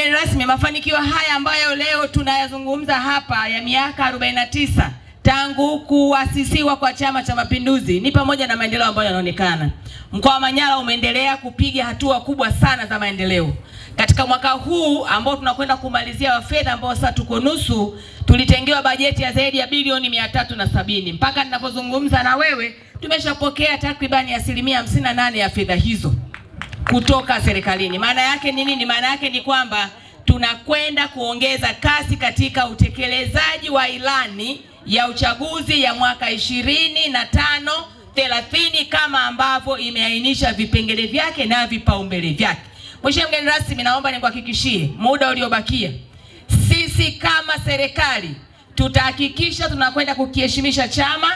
mgeni rasmi, mafanikio haya ambayo leo tunayazungumza hapa ya miaka 49 tangu kuasisiwa kwa Chama cha Mapinduzi ni pamoja na maendeleo ambayo yanaonekana. Mkoa wa Manyara umeendelea kupiga hatua kubwa sana za maendeleo. Katika mwaka huu ambao tunakwenda kumalizia wa fedha ambao sasa tuko nusu, tulitengewa bajeti ya zaidi ya bilioni 370. Mpaka ninapozungumza na wewe tumeshapokea takribani 58% ya fedha hizo kutoka serikalini. Maana yake ni nini? Maana yake ni kwamba tunakwenda kuongeza kasi katika utekelezaji wa ilani ya uchaguzi ya mwaka 25-30 kama ambavyo imeainisha vipengele vyake na vipaumbele vyake. Mheshimiwa mgeni rasmi, naomba nikuhakikishie muda uliobakia, sisi kama serikali tutahakikisha tunakwenda kukiheshimisha chama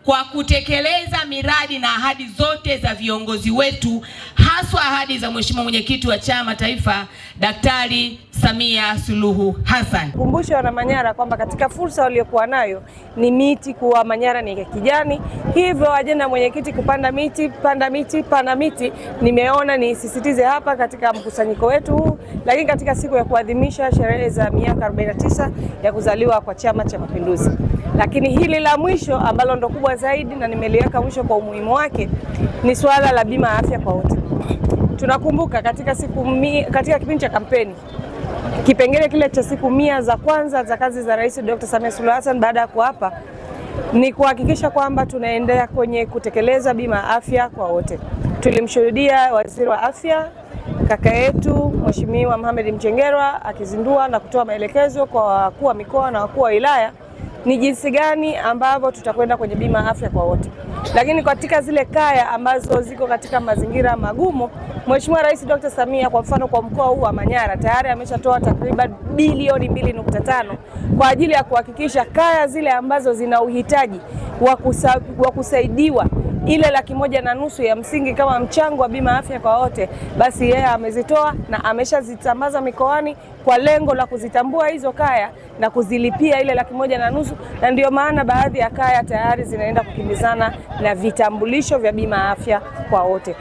kwa kutekeleza miradi na ahadi zote za viongozi wetu, haswa ahadi za Mheshimiwa Mwenyekiti wa Chama Taifa Daktari Samia Suluhu Hassan. Kumbusha wana Manyara kwamba katika fursa waliokuwa nayo ni miti, kuwa Manyara ni kijani. Hivyo ajenda mwenyekiti kupanda miti, panda miti, panda miti, nimeona nisisitize hapa katika mkusanyiko wetu huu, lakini katika siku ya kuadhimisha sherehe za miaka 49 ya kuzaliwa kwa Chama cha Mapinduzi. Lakini hili la mwisho ambalo ndo kubwa zaidi na nimeliweka mwisho kwa umuhimu wake ni swala la bima ya afya kwa wote. Tunakumbuka katika kipindi cha kampeni, kipengele kile cha siku 100 za kwanza za kazi za Rais Dr. Samia Suluhu Hassan baada ya kuapa ni kuhakikisha kwamba tunaendelea kwenye kutekeleza bima ya afya kwa wote. Tulimshuhudia Waziri wa Afya kaka yetu Mheshimiwa Mohamed Mchengerwa akizindua na kutoa maelekezo kwa wakuu wa mikoa na wakuu wa wilaya ni jinsi gani ambavyo tutakwenda kwenye bima ya afya kwa wote. Lakini katika zile kaya ambazo ziko katika mazingira magumu, Mheshimiwa Rais Dr. Samia kwa mfano kwa mkoa huu wa Manyara tayari ameshatoa takriban bilioni 2.5 kwa ajili ya kuhakikisha kaya zile ambazo zina uhitaji wa kusaidiwa ile 1,500,000 ya msingi kama mchango wa bima afya kwa wote, basi yeye amezitoa na ameshazitambaza mikoani kwa lengo la kuzitambua hizo kaya na kuzilipia ile 1,500,000, na ndio maana baadhi ya kaya tayari zinaenda kukimbizana na vitambulisho vya bima afya kwa wote.